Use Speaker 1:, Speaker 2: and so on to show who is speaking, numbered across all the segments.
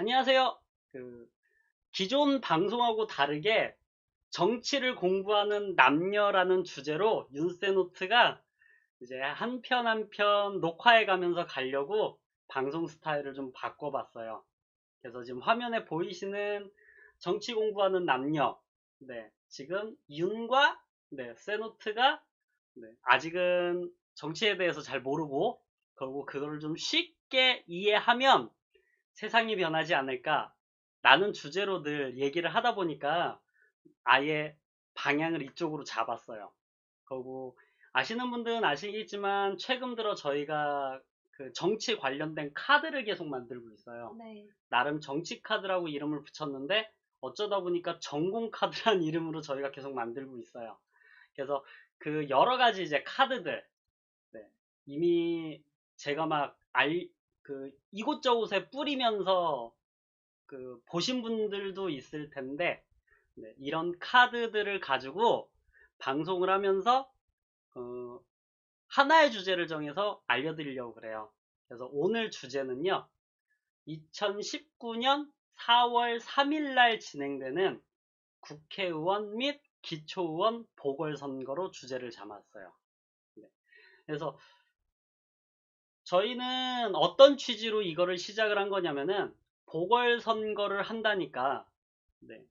Speaker 1: 안녕하세요. 그 기존 방송하고 다르게 정치를 공부하는 남녀라는 주제로 윤세노트가 이제 한 편 한 편 녹화해 가면서 가려고 방송 스타일을 좀 바꿔봤어요. 그래서 지금 화면에 보이시는 정치 공부하는 남녀, 네, 지금 윤과 세노트가 아직은 정치에 대해서 잘 모르고 그리고 그거를 좀 쉽게 이해하면 세상이 변하지 않을까? 라는 주제로 늘 얘기를 하다 보니까 아예 방향을 이쪽으로 잡았어요. 그리고 아시는 분들은 아시겠지만 최근 들어 저희가 그 정치 관련된 카드를 계속 만들고 있어요.
Speaker 2: 네.
Speaker 1: 나름 정치 카드라고 이름을 붙였는데 어쩌다 보니까 전공 카드란 이름으로 저희가 계속 만들고 있어요. 그래서 그 여러 가지 이제 카드들, 네, 이미 제가 이곳저곳에 뿌리면서 보신 분들도 있을 텐데, 네, 이런 카드들을 가지고 방송을 하면서 어, 하나의 주제를 정해서 알려드리려고 그래요. 그래서 오늘 주제는요, 2019년 4월 3일 날 진행되는 국회의원 및 기초의원 보궐선거로 주제를 잡았어요. 네, 그래서 저희는 어떤 취지로 이거를 시작을 한 거냐면은 보궐선거를 한다니까, 네,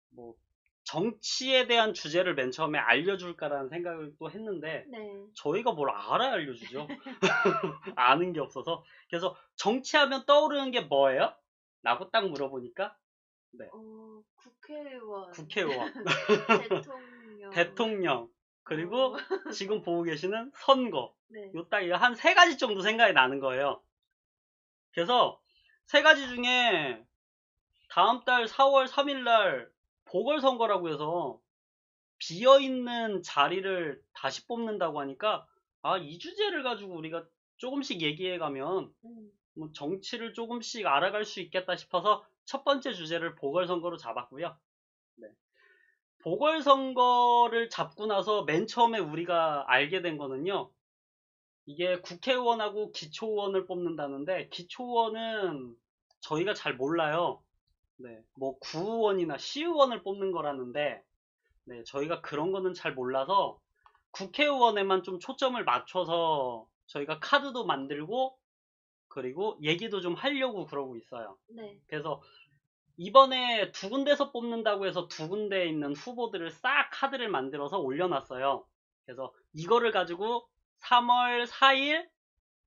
Speaker 1: 뭐 정치에 대한 주제를 맨 처음에 알려줄까라는 생각을 또 했는데
Speaker 2: 네.
Speaker 1: 저희가 뭘 알아야 알려주죠? 아는 게 없어서. 그래서 정치하면 떠오르는 게 뭐예요? 라고 딱 물어보니까 네,
Speaker 2: 국회의원,
Speaker 1: 국회의원,
Speaker 2: 대통령,
Speaker 1: 대통령,
Speaker 2: 어,
Speaker 1: 그리고 지금 보고 계시는 선거.
Speaker 2: 네.
Speaker 1: 요 딱 한 세 가지 정도 생각이 나는 거예요. 그래서 세 가지 중에 다음 달 4월 3일 날 보궐선거라고 해서 비어있는 자리를 다시 뽑는다고 하니까 이 주제를 가지고 우리가 조금씩 얘기해 가면
Speaker 2: 음,
Speaker 1: 뭐 정치를 조금씩 알아갈 수 있겠다 싶어서 첫 번째 주제를 보궐선거로 잡았고요. 네. 보궐선거를 잡고 나서 맨 처음에 우리가 알게 된 거는요. 이게 국회의원하고 기초의원을 뽑는다는데 기초의원은 저희가 잘 몰라요. 네. 뭐 구의원이나 시의원을 뽑는 거라는데 네, 저희가 그런 거는 잘 몰라서 국회의원에만 좀 초점을 맞춰서 저희가 카드도 만들고 그리고 얘기도 좀 하려고 그러고 있어요.
Speaker 2: 네.
Speaker 1: 그래서 이번에 두 군데서 뽑는다고 해서 두 군데에 있는 후보들을 싹 카드를 만들어서 올려놨어요. 그래서 이거를 가지고 3월 4일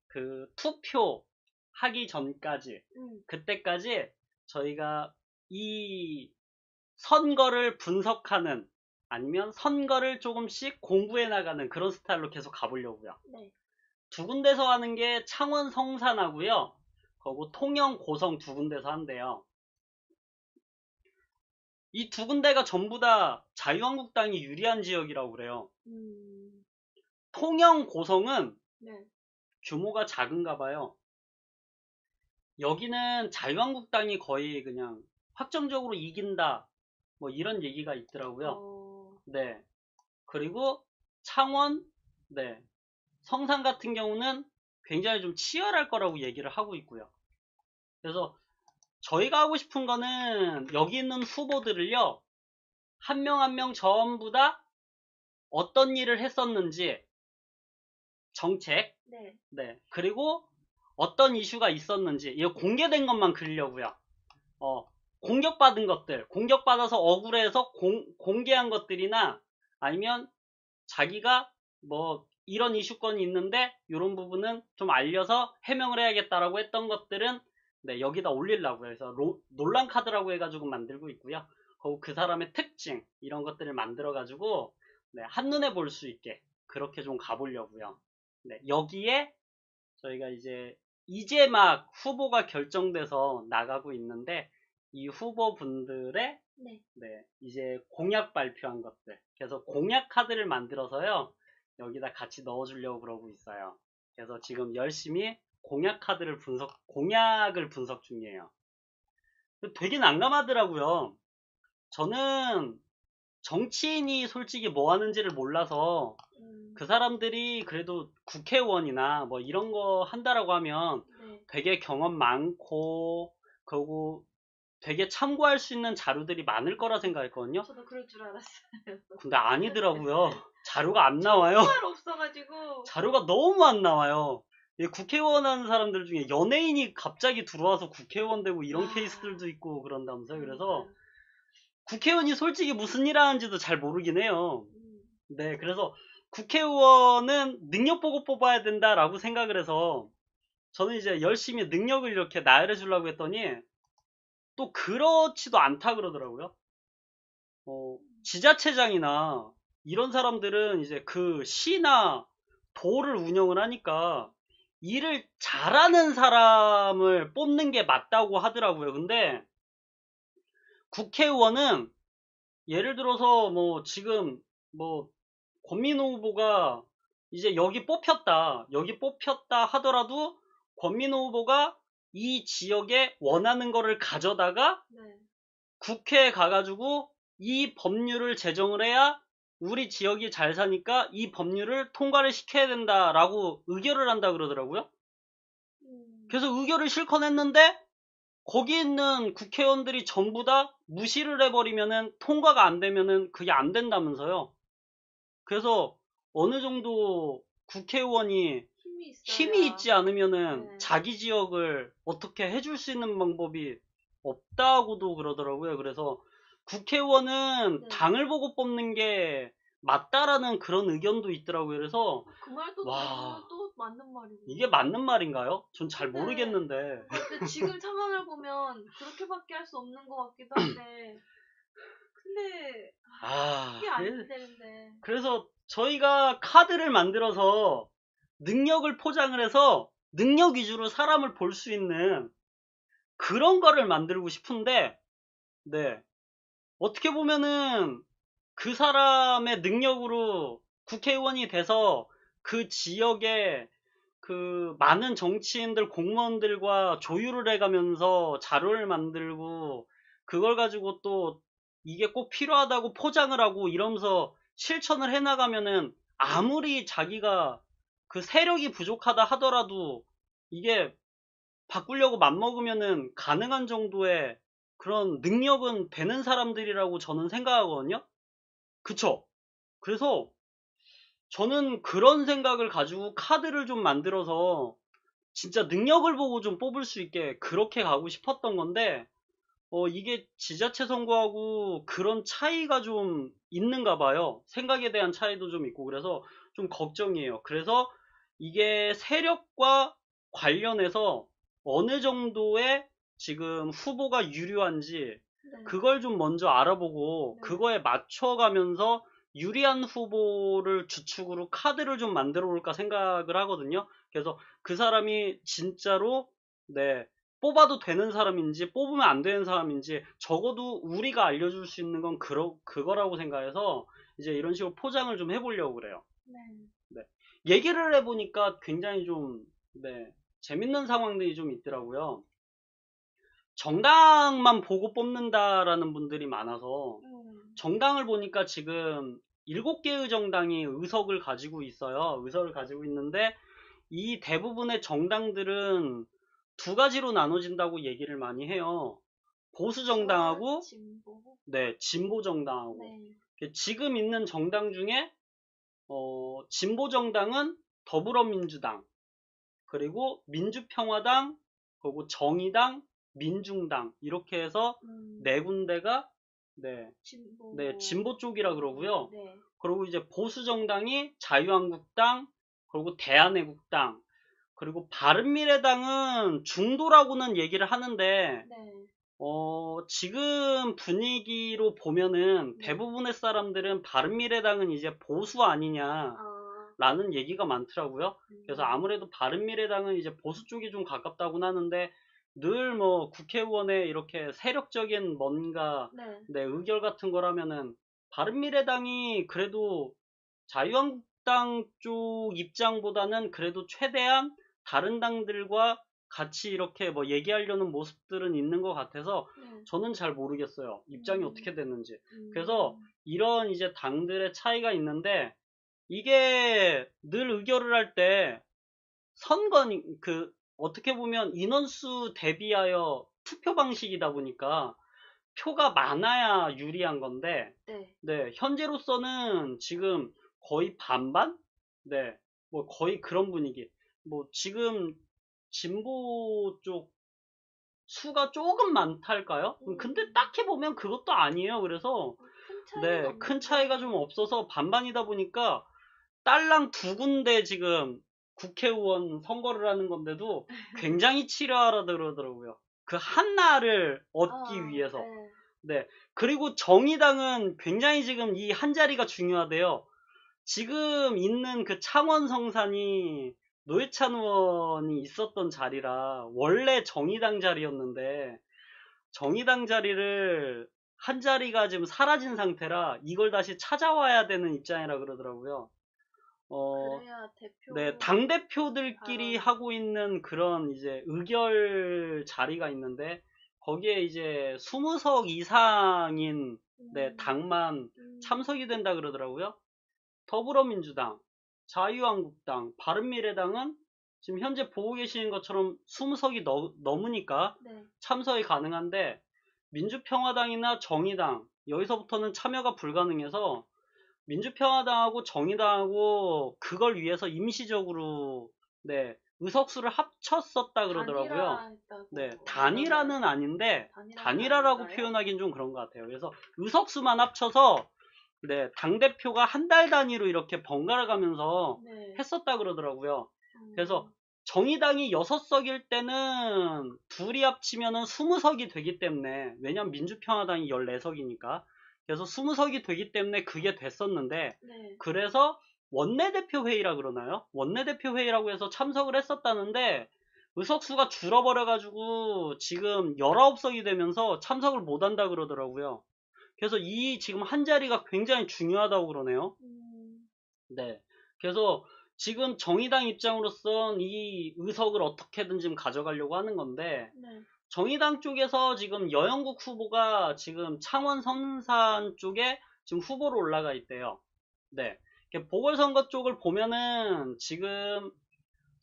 Speaker 1: 그 투표하기 전까지
Speaker 2: 음,
Speaker 1: 그때까지 저희가 이 선거를 분석하는 아니면 선거를 조금씩 공부해 나가는 그런 스타일로 계속 가보려고요.
Speaker 2: 네.
Speaker 1: 두 군데서 하는 게 창원 성산하고요. 그리고 통영 고성 두 군데서 한대요. 이 두 군데가 전부 다 자유한국당이 유리한 지역이라고 그래요.
Speaker 2: 음,
Speaker 1: 통영 고성은
Speaker 2: 네.
Speaker 1: 규모가 작은가 봐요. 여기는 자유한국당이 거의 그냥 확정적으로 이긴다. 뭐 이런 얘기가 있더라고요.
Speaker 2: 어,
Speaker 1: 네. 그리고 창원, 네. 성산 같은 경우는 굉장히 좀 치열할 거라고 얘기를 하고 있고요. 그래서 저희가 하고 싶은 거는 여기 있는 후보들을요, 한 명 한 명 전부 다 어떤 일을 했었는지, 정책,
Speaker 2: 네.
Speaker 1: 네. 그리고 어떤 이슈가 있었는지, 이거 공개된 것만 그리려고요. 어, 공격받은 것들, 공격받아서 억울해서 공개한 것들이나 아니면 자기가 뭐 이런 이슈권이 있는데 이런 부분은 좀 알려서 해명을 해야겠다라고 했던 것들은 네, 여기다 올리려고요. 그래서 논란 카드라고 해가지고 만들고 있고요. 그리고 그 사람의 특징 이런 것들을 만들어 가지고 네, 한눈에 볼 수 있게 그렇게 좀 가보려고요. 네, 여기에 저희가 이제 막 후보가 결정돼서 나가고 있는데 이 후보분들의
Speaker 2: 네.
Speaker 1: 네, 이제 공약 발표한 것들. 그래서 공약 카드를 만들어서요. 여기다 같이 넣어주려고 그러고 있어요. 그래서 지금 열심히 공약을 분석 중이에요. 되게 난감하더라고요. 저는 정치인이 솔직히 뭐 하는지를 몰라서
Speaker 2: 음,
Speaker 1: 그 사람들이 그래도 국회의원이나 뭐 이런 거 한다라고 하면
Speaker 2: 네.
Speaker 1: 되게 경험 많고, 그리고 되게 참고할 수 있는 자료들이 많을 거라 생각했거든요.
Speaker 2: 저도 그럴 줄 알았어요.
Speaker 1: 근데 아니더라고요. 자료가 안 나와요.
Speaker 2: 정말 없어가지고.
Speaker 1: 자료가 너무 안 나와요. 이 국회의원 하는 사람들 중에 연예인이 갑자기 들어와서 국회의원 되고 이런 케이스들도 있고 그런다면서요. 그래서 국회의원이 솔직히 무슨 일 하는지도 잘 모르긴 해요. 네, 그래서 국회의원은 능력 보고 뽑아야 된다라고 생각을 해서 저는 이제 열심히 능력을 이렇게 나열해 주려고 했더니 또 그렇지도 않다 그러더라고요. 지자체장이나 이런 사람들은 이제 그 시나 도를 운영을 하니까 일을 잘하는 사람을 뽑는 게 맞다고 하더라고요. 근데 국회의원은 예를 들어서 뭐 지금 뭐 권민호 후보가 이제 여기 뽑혔다 하더라도 권민호 후보가 이 지역에 원하는 거를 가져다가
Speaker 2: 네.
Speaker 1: 국회에 가가지고 이 법률을 제정을 해야 우리 지역이 잘 사니까 이 법률을 통과를 시켜야 된다라고 의결을 한다 그러더라고요. 그래서 의결을 실컷 했는데 거기 있는 국회의원들이 전부 다 무시를 해버리면은 통과가 안 되면은 그게 안 된다면서요. 그래서 어느 정도 국회의원이 힘이 있지 않으면은
Speaker 2: 네.
Speaker 1: 자기 지역을 어떻게 해줄 수 있는 방법이 없다고도 그러더라고요. 그래서 국회의원은
Speaker 2: 네.
Speaker 1: 당을 보고 뽑는 게 맞다라는 그런 의견도 있더라고요. 그래서
Speaker 2: 그 말도
Speaker 1: 와,
Speaker 2: 또 맞는 말이고.
Speaker 1: 이게 맞는 말인가요? 전 잘
Speaker 2: 근데
Speaker 1: 모르겠는데.
Speaker 2: 근데 지금 상황을 보면 그렇게밖에 할 수 없는 것 같기도 한데. 근데 이게 안 되는데.
Speaker 1: 그래서 저희가 카드를 만들어서 능력을 포장을 해서 능력 위주로 사람을 볼 수 있는 그런 거를 만들고 싶은데, 네. 어떻게 보면은 그 사람의 능력으로 국회의원이 돼서 그 지역에 그 많은 정치인들, 공무원들과 조율을 해가면서 자료를 만들고 그걸 가지고 또 이게 꼭 필요하다고 포장을 하고 이러면서 실천을 해나가면은 아무리 자기가 그 세력이 부족하다 하더라도 이게 바꾸려고 맘먹으면은 가능한 정도의 그런 능력은 되는 사람들이라고 저는 생각하거든요. 그쵸? 그래서 저는 그런 생각을 가지고 카드를 좀 만들어서 진짜 능력을 보고 좀 뽑을 수 있게 그렇게 가고 싶었던 건데, 이게 지자체 선거하고 그런 차이가 좀 있는가 봐요. 생각에 대한 차이도 좀 있고, 그래서 좀 걱정이에요. 그래서 이게 세력과 관련해서 어느 정도의 지금 후보가 유리한지,
Speaker 2: 네.
Speaker 1: 그걸 좀 먼저 알아보고,
Speaker 2: 네.
Speaker 1: 그거에 맞춰가면서 유리한 후보를 주축으로 카드를 좀 만들어 볼까 생각을 하거든요. 그래서 그 사람이 진짜로, 네, 뽑아도 되는 사람인지 뽑으면 안 되는 사람인지 적어도 우리가 알려줄 수 있는 건 그거라고 생각해서 이제 이런 식으로 포장을 좀 해보려고 그래요.
Speaker 2: 네.
Speaker 1: 네. 얘기를 해보니까 굉장히 좀, 네, 재밌는 상황들이 좀 있더라고요. 정당만 보고 뽑는다라는 분들이 많아서 정당을 보니까 지금 7개의 정당이 의석을 가지고 있어요. 의석을 가지고 있는데 이 대부분의 정당들은 두 가지로 나눠진다고 얘기를 많이 해요. 보수 정당하고,
Speaker 2: 진보.
Speaker 1: 네, 진보 정당하고.
Speaker 2: 네.
Speaker 1: 지금 있는 정당 중에 진보 정당은 더불어민주당, 그리고 민주평화당, 그리고 정의당, 민중당 이렇게 해서 네 군데가 네, 진보 쪽이라 그러고요.
Speaker 2: 네.
Speaker 1: 그리고 이제 보수 정당이 자유한국당, 그리고 대한애국당, 그리고 바른미래당은 중도라고는 얘기를 하는데,
Speaker 2: 네.
Speaker 1: 지금 분위기로 보면은
Speaker 2: 네.
Speaker 1: 대부분의 사람들은 바른미래당은 이제 보수 아니냐, 라는 얘기가 많더라고요. 그래서 아무래도 바른미래당은 이제 보수 쪽이 좀 가깝다고는 하는데, 늘 뭐 국회의원의 이렇게 세력적인 뭔가, 네, 의결 같은 거라면은 바른미래당이 그래도 자유한국당 쪽 입장보다는 그래도 최대한 다른 당들과 같이 이렇게 뭐 얘기하려는 모습들은 있는 것 같아서 저는 잘 모르겠어요. 입장이 어떻게 됐는지. 그래서 이런 이제 당들의 차이가 있는데 이게 늘 의결을 할 때 선거 어떻게 보면 인원수 대비하여 투표 방식이다 보니까 표가 많아야 유리한 건데,
Speaker 2: 네.
Speaker 1: 네, 현재로서는 지금 거의 반반? 네, 뭐 거의 그런 분위기. 뭐 지금 진보 쪽 수가 조금 많달까요? 근데 딱히 보면 그것도 아니에요. 그래서
Speaker 2: 큰 차이는
Speaker 1: 네, 큰 차이가 좀
Speaker 2: 없는데.
Speaker 1: 없어서 반반이다 보니까 딸랑 두 군데 지금 국회의원 선거를 하는 건데도 굉장히 치열하다 그러더라고요. 그 하나를 얻기 위해서.
Speaker 2: 네.
Speaker 1: 네. 그리고 정의당은 굉장히 지금 이 한 자리가 중요하대요. 지금 있는 그 창원 성산이 노회찬 의원이 있었던 자리라 원래 정의당 자리였는데 정의당 자리를 한 자리가 지금 사라진 상태라 이걸 다시 찾아와야 되는 입장이라 그러더라고요.
Speaker 2: 그래야 대표
Speaker 1: 네, 당대표들끼리
Speaker 2: 발언.
Speaker 1: 하고 있는 그런 이제 의결 자리가 있는데 거기에 이제 20석 이상인 네, 당만 참석이 된다 그러더라고요. 더불어민주당, 자유한국당, 바른미래당은 지금 현재 보고 계시는 것처럼 20석이 넘으니까
Speaker 2: 네.
Speaker 1: 참석이 가능한데 민주평화당이나 정의당 여기서부터는 참여가 불가능해서 민주평화당하고 정의당하고 그걸 위해서 임시적으로 네, 의석수를 합쳤었다 그러더라고요.
Speaker 2: 단일화했다고.
Speaker 1: 네, 단일화는 아닌데 단일화라고 표현하기는 좀 그런 것 같아요. 그래서 의석수만 합쳐서 네, 당대표가 한 달 단위로 이렇게 번갈아 가면서
Speaker 2: 네.
Speaker 1: 했었다 그러더라고요. 그래서 정의당이 6석일 때는 둘이 합치면은 20석이 되기 때문에, 왜냐면 민주평화당이 14석이니까. 그래서 20석이 되기 때문에 그게 됐었는데,
Speaker 2: 네.
Speaker 1: 그래서 원내대표 회의라 그러나요? 원내대표 회의라고 해서 참석을 했었다는데, 의석수가 줄어버려가지고 지금 19석이 되면서 참석을 못 한다 그러더라고요. 그래서 이 지금 한 자리가 굉장히 중요하다고 그러네요. 네. 그래서 지금 정의당 입장으로선 이 의석을 어떻게든 지금 가져가려고 하는 건데,
Speaker 2: 네.
Speaker 1: 정의당 쪽에서 지금 여영국 후보가 지금 창원 성산 쪽에 지금 후보로 올라가 있대요. 네. 보궐선거 쪽을 보면은 지금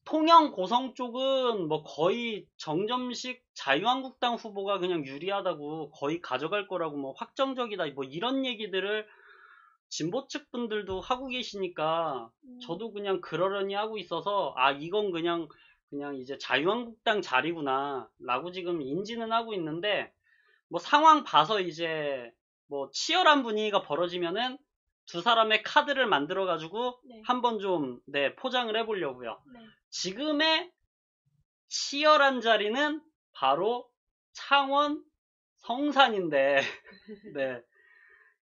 Speaker 1: 통영 고성 쪽은 뭐 거의 정점식 자유한국당 후보가 그냥 유리하다고, 거의 가져갈 거라고, 뭐 확정적이다, 뭐 이런 얘기들을 진보 측 분들도 하고 계시니까 저도 그냥 그러려니 하고 있어서, 아, 이건 그냥 이제 자유한국당 자리구나 라고 지금 인지는 하고 있는데, 뭐 상황 봐서 이제 뭐 치열한 분위기가 벌어지면은 두 사람의 카드를 만들어 가지고
Speaker 2: 네.
Speaker 1: 한번 좀 네, 포장을 해보려고요.
Speaker 2: 네.
Speaker 1: 지금의 치열한 자리는 바로 창원 성산인데 네,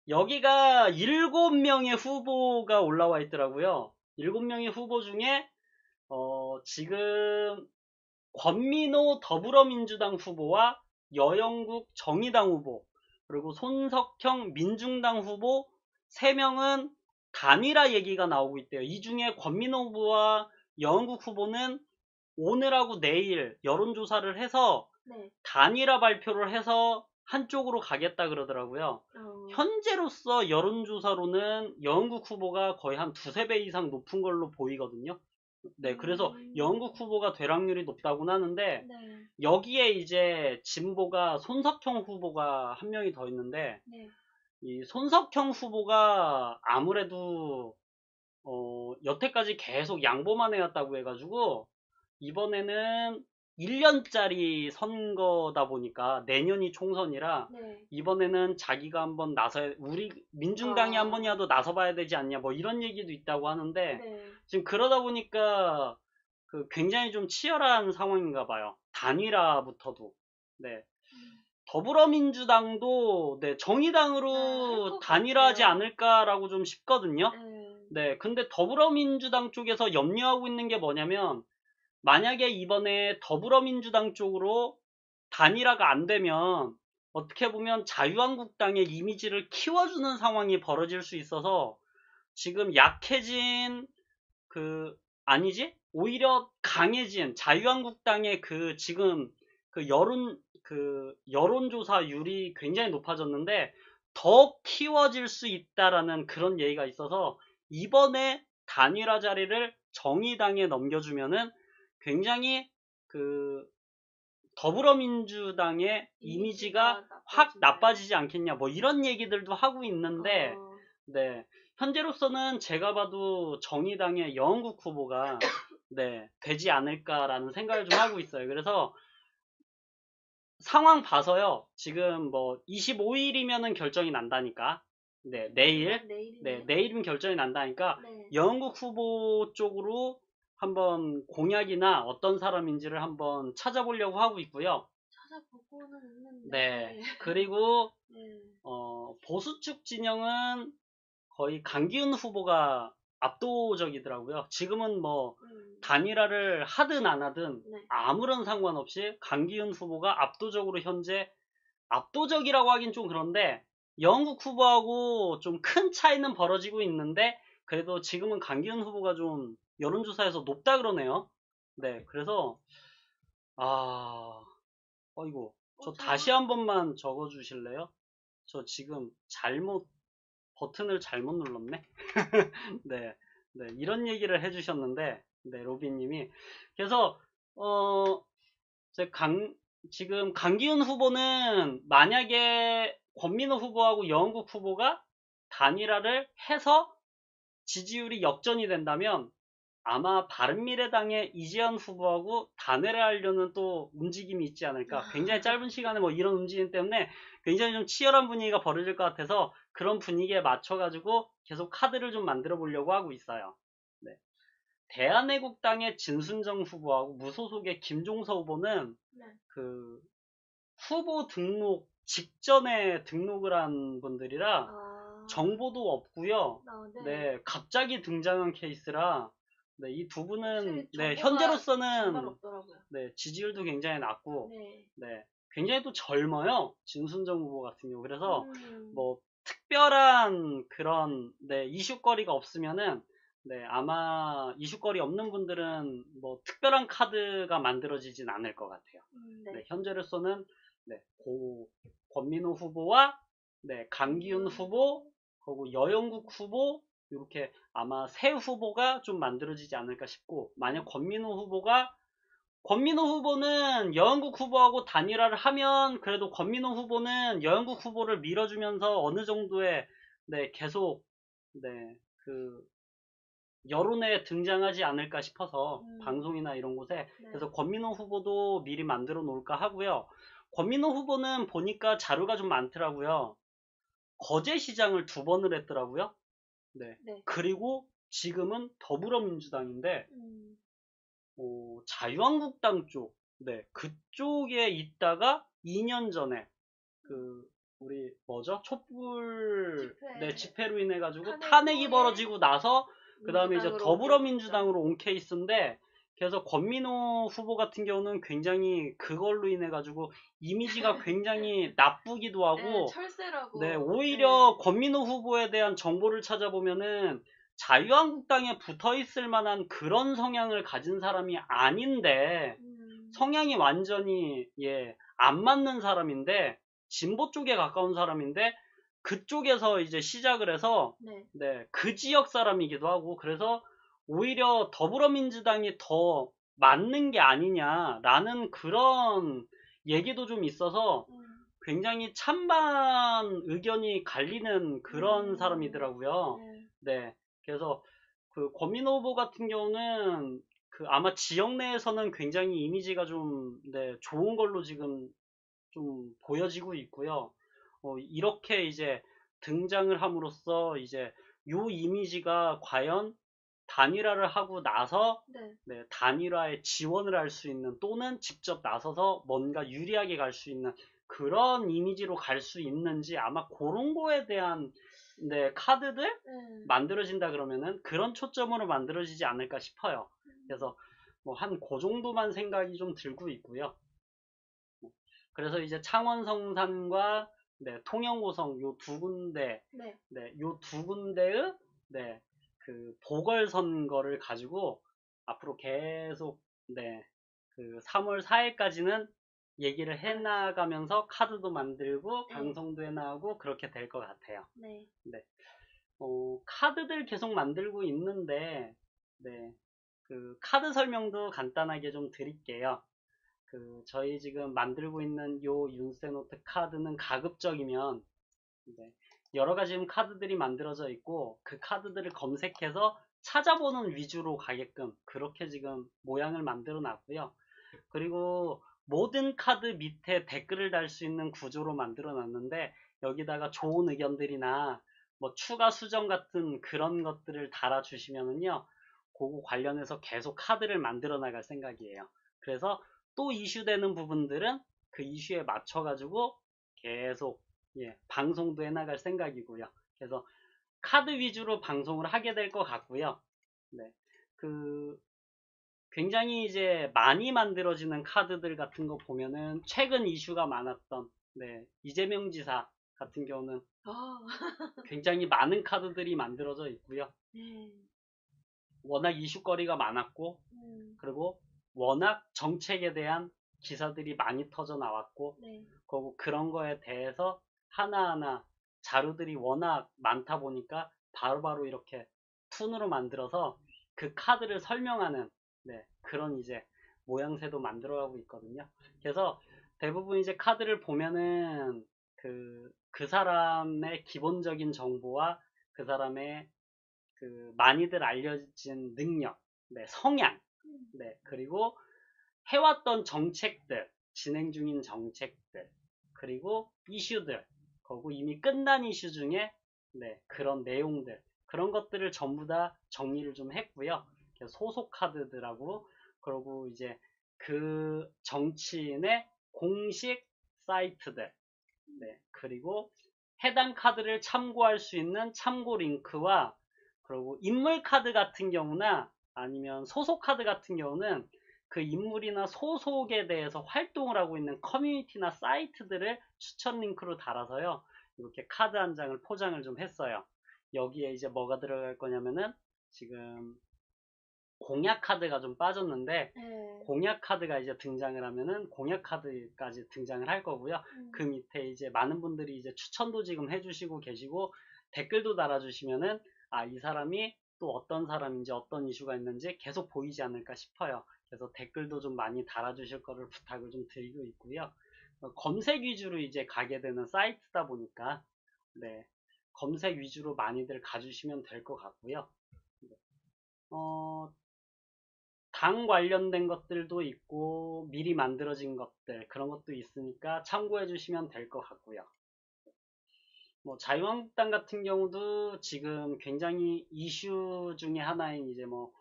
Speaker 1: 여기가 7명의 후보가 올라와 있더라고요. 7명의 후보 중에 지금 권민호 더불어민주당 후보와 여영국 정의당 후보, 그리고 손석형 민중당 후보 3명은 단일화 얘기가 나오고 있대요. 이 중에 권민호 후보와 여영국 후보는 오늘하고 내일 여론조사를 해서
Speaker 2: 네.
Speaker 1: 단일화 발표를 해서 한쪽으로 가겠다 그러더라고요. 현재로서 여론조사로는 여영국 후보가 거의 한 두세 배 이상 높은 걸로 보이거든요. 네, 그래서 여영국 후보가 될 확률이 높다고는 하는데,
Speaker 2: 네.
Speaker 1: 여기에 이제 진보가 손석형 후보가 한 명이 더 있는데,
Speaker 2: 네.
Speaker 1: 이 손석형 후보가 아무래도 여태까지 계속 양보만 해왔다고 해가지고 이번에는 1년짜리 선거다 보니까 내년이 총선이라
Speaker 2: 네.
Speaker 1: 이번에는 자기가 한번 우리 민중당이 한 번이라도 나서봐야 되지 않냐, 뭐 이런 얘기도 있다고 하는데,
Speaker 2: 네.
Speaker 1: 지금 그러다 보니까 굉장히 좀 치열한 상황인가 봐요. 단일화부터도. 네. 더불어민주당도 네, 정의당으로 단일화하지
Speaker 2: 같아요.
Speaker 1: 않을까라고 좀 싶거든요. 네, 근데 더불어민주당 쪽에서 염려하고 있는 게 뭐냐면, 만약에 이번에 더불어민주당 쪽으로 단일화가 안 되면 어떻게 보면 자유한국당의 이미지를 키워주는 상황이 벌어질 수 있어서, 지금 약해진 아니지? 오히려 강해진 자유한국당의 지금 여론조사율이 굉장히 높아졌는데 더 키워질 수 있다라는 그런 얘기가 있어서, 이번에 단일화 자리를 정의당에 넘겨주면은 굉장히 더불어민주당의 이미지가 확
Speaker 2: 진짜요?
Speaker 1: 나빠지지 않겠냐, 뭐 이런 얘기들도 하고 있는데,
Speaker 2: 어,
Speaker 1: 네, 현재로서는 제가 봐도 정의당의 여원국 후보가 네, 되지 않을까라는 생각을 좀 하고 있어요. 그래서 상황 봐서요. 지금 뭐 25일이면은 결정이 난다니까. 네, 내일. 네,
Speaker 2: 내일이네.
Speaker 1: 내일이면 결정이 난다니까
Speaker 2: 네.
Speaker 1: 여원국 후보 쪽으로 한번 공약이나 어떤 사람인지를 한번 찾아보려고 하고 있고요.
Speaker 2: 찾아보고는
Speaker 1: 네.
Speaker 2: 있는데.
Speaker 1: 그리고
Speaker 2: 네.
Speaker 1: 보수 측 진영은 거의 강기훈 후보가 압도적이더라고요. 지금은 뭐 단일화를 하든 안 하든
Speaker 2: 네.
Speaker 1: 아무런 상관없이 강기훈 후보가 압도적으로 현재 압도적이라고 하긴 좀 그런데 영국 후보하고 좀 큰 차이는 벌어지고 있는데 그래도 지금은 강기훈 후보가 좀 여론조사에서 높다 그러네요. 네, 그래서 어이구, 저 다시 한 번만 적어 주실래요? 저 지금 버튼을 잘못 눌렀네. 네, 네, 이런 얘기를 해주셨는데, 네, 로비님이. 그래서, 어, 제 지금 강기훈 후보는 만약에 권민호 후보하고 여원국 후보가 단일화를 해서 지지율이 역전이 된다면 아마 바른미래당의 이재현 후보하고 단일화 하려는 또 움직임이 있지 않을까. 굉장히 짧은 시간에 뭐 이런 움직임 때문에 굉장히 좀 치열한 분위기가 벌어질 것 같아서 그런 분위기에 맞춰가지고 계속 카드를 좀 만들어 보려고 하고 있어요. 네. 대한애국당의 진순정 후보하고 무소속의 김종서 후보는
Speaker 2: 네.
Speaker 1: 그 후보 등록 직전에 등록을 한 분들이라 정보도 없고요.
Speaker 2: 네.
Speaker 1: 네, 갑자기 등장한 케이스라 네, 이 두 분은 네,
Speaker 2: 정말
Speaker 1: 현재로서는
Speaker 2: 없더라고요.
Speaker 1: 네, 지지율도 굉장히 낮고
Speaker 2: 네.
Speaker 1: 네, 굉장히 또 젊어요. 진순정 후보 같은 경우. 그래서
Speaker 2: 음.
Speaker 1: 뭐 특별한 그런 네, 이슈거리가 없으면은 네, 아마 이슈거리 없는 분들은 뭐 특별한 카드가 만들어지진 않을 것 같아요.
Speaker 2: 네.
Speaker 1: 네, 현재로서는 네, 권민호 후보와 네, 강기훈 후보, 그리고 여영국 후보 이렇게 아마 새 후보가 좀 만들어지지 않을까 싶고 만약 권민호 후보는 여영국 후보하고 단일화를 하면 그래도 권민호 후보는 여영국 후보를 밀어주면서 어느 정도의 네, 계속 네, 그 여론에 등장하지 않을까 싶어서 방송이나 이런 곳에
Speaker 2: 네.
Speaker 1: 그래서 권민호 후보도 미리 만들어 놓을까 하고요. 권민호 후보는 보니까 자료가 좀 많더라고요. 거제시장을 2번을 했더라고요. 네.
Speaker 2: 네.
Speaker 1: 그리고 지금은 더불어민주당인데
Speaker 2: 음.
Speaker 1: 자유한국당 쪽, 네, 그쪽에 있다가 2년 전에 그 우리 뭐죠? 촛불 네, 집회로 인해 가지고 탄핵이 벌어지고 나서 그 다음에 이제 더불어민주당으로 온 케이스인데 그래서 권민호 후보 같은 경우는 굉장히 그걸로 인해 가지고 이미지가 굉장히 나쁘기도
Speaker 2: 네,
Speaker 1: 하고
Speaker 2: 철새라고.
Speaker 1: 네, 오히려 권민호 후보에 대한 정보를 찾아보면은 자유한국당에 붙어 있을 만한 그런 성향을 가진 사람이 아닌데 성향이 완전히 예, 안 맞는 사람인데 진보 쪽에 가까운 사람인데 그쪽에서 이제 시작을 해서
Speaker 2: 네.
Speaker 1: 네, 그 지역 사람이기도 하고 그래서 오히려 더불어민주당이 더 맞는 게 아니냐라는 그런 얘기도 좀 있어서 굉장히 찬반 의견이 갈리는 그런 사람이더라고요. 네. 그래서 그 권민호 후보 같은 경우는 그 아마 지역 내에서는 굉장히 이미지가 좀 네, 좋은 걸로 지금 좀 보여지고 있고요. 이렇게 이제 등장을 함으로써 이제 요 이미지가 과연 단일화를 하고 나서 네, 단일화에 지원을 할 수 있는 또는 직접 나서서 뭔가 유리하게 갈 수 있는 그런 이미지로 갈 수 있는지 아마 그런 거에 대한 네, 카드들 만들어진다 그러면은 그런 초점으로 만들어지지 않을까 싶어요. 그래서 뭐 한 그 정도만 생각이 좀 들고 있고요. 그래서 이제 창원 성산과 네, 통영고성 요 두 군데 네, 요 두 군데의 네, 그 보궐선거를 가지고 앞으로 계속 네, 그 3월 4일까지는 얘기를 해나가면서 카드도 만들고 방송도 해나가고 그렇게 될 것 같아요. 네. 카드들 계속 만들고 있는데 네, 그 카드 설명도 간단하게 좀 드릴게요. 저희 지금 만들고 있는 요 윤세노트 카드는 가급적이면 여러 가지 지금 카드들이 만들어져 있고 그 카드들을 검색해서 찾아보는 위주로 가게끔 그렇게 지금 모양을 만들어 놨고요. 그리고 모든 카드 밑에 댓글을 달 수 있는 구조로 만들어 놨는데 여기다가 좋은 의견들이나 뭐 추가 수정 같은 그런 것들을 달아주시면은요, 그거 관련해서 계속 카드를 만들어 나갈 생각이에요. 그래서 또 이슈되는 부분들은 그 이슈에 맞춰가지고 계속 방송도 해나갈 생각이고요. 그래서 카드 위주로 방송을 하게 될 것 같고요. 네, 굉장히 이제 많이 만들어지는 카드들 같은 거 보면은 최근 이슈가 많았던 이재명 지사 같은 경우는 굉장히 많은 카드들이 만들어져 있고요. 워낙 이슈거리가 많았고 그리고 워낙 정책에 대한 기사들이 많이 터져 나왔고 그리고 그런 거에 대해서 하나하나 자료들이 워낙 많다 보니까 바로바로 이렇게 툰으로 만들어서 그 카드를 설명하는 그런 이제 모양새도 만들어가고 있거든요. 그래서 대부분 이제 카드를 보면은 그 사람의 기본적인 정보와 그 사람의 많이들 알려진 능력, 성향, 그리고 해왔던 정책들, 진행 중인 정책들, 그리고 이슈들, 그리고 이미 끝난 이슈 중에 그런 내용들, 그런 것들을 전부 다 정리를 좀 했고요. 소속 카드들하고, 그리고 이제 그 정치인의 공식 사이트들, 그리고 해당 카드를 참고할 수 있는 참고 링크와 그리고 인물 카드 같은 경우나 아니면 소속 카드 같은 경우는 그 인물이나 소속에 대해서 활동을 하고 있는 커뮤니티나 사이트들을 추천 링크로 달아서요. 이렇게 카드 한 장을 포장을 좀 했어요. 여기에 이제 뭐가 들어갈 거냐면은 지금 공약 카드가 좀 빠졌는데 공약 카드가 이제 등장을 하면은 공약 카드까지 등장을 할 거고요. 그 밑에 이제 많은 분들이 이제 추천도 지금 해주시고 계시고 댓글도 달아주시면은 이 사람이 또 어떤 사람인지 어떤 이슈가 있는지 계속 보이지 않을까 싶어요. 그래서 댓글도 좀 많이 달아주실 거를 부탁을 좀 드리고 있고요. 검색 위주로 이제 가게 되는 사이트다 보니까 검색 위주로 많이들 가주시면 될 것 같고요. 당 관련된 것들도 있고 미리 만들어진 것들 그런 것도 있으니까 참고해 주시면 될 것 같고요. 뭐 자유한국당 같은 경우도 지금 굉장히 이슈 중에 하나인 이제 뭐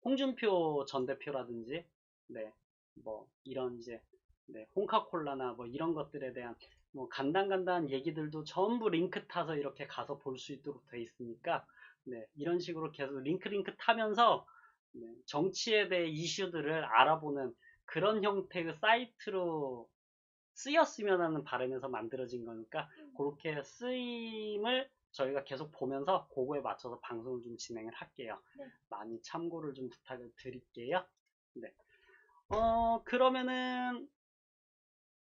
Speaker 1: 홍준표 전 대표라든지 뭐 이런 이제 홍카콜라나 뭐 이런 것들에 대한 뭐 간단간단한 얘기들도 전부 링크 타서 이렇게 가서 볼 수 있도록 돼 있으니까 이런 식으로 계속 링크 타면서 정치에 대해 이슈들을 알아보는 그런 형태의 사이트로 쓰였으면 하는 바람에서 만들어진 거니까 그렇게 쓰임을 저희가 계속 보면서 그거에 맞춰서 방송을 좀 진행을 할게요. 많이 참고를 좀 부탁을 드릴게요. 그러면은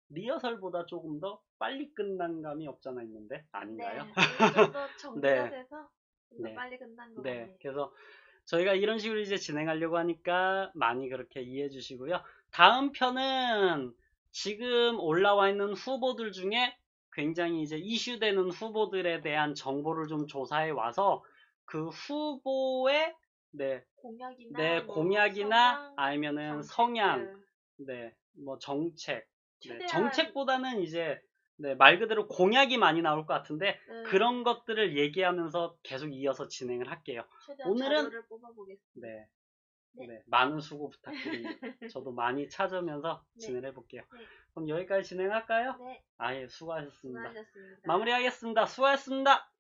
Speaker 1: 리허설보다 조금 더 빨리 끝난 감이 없잖아 있는데 아닌가요?
Speaker 2: 좀더 정리가 돼서 좀 더 빨리 끝난 것 같네요.
Speaker 1: 그래서 저희가 이런 식으로 이제 진행하려고 하니까 많이 그렇게 이해해 주시고요. 다음 편은 지금 올라와 있는 후보들 중에 굉장히 이제 이슈되는 후보들에 대한 정보를 좀 조사해 와서 그 후보의 공약이나 아니면은 성향, 뭐 정책, 정책보다는 이제 말 그대로 공약이 많이 나올 것 같은데 그런 것들을 얘기하면서 계속 이어서 진행을 할게요. 오늘은
Speaker 2: 자료를 뽑아보겠습니다.
Speaker 1: 많은 수고 부탁드립니다. 저도 많이 찾으면서 진행을 해볼게요. 그럼 여기까지 진행할까요?
Speaker 2: 네.
Speaker 1: 예, 수고하셨습니다.
Speaker 2: 수고하셨습니다.
Speaker 1: 마무리하겠습니다. 수고하셨습니다.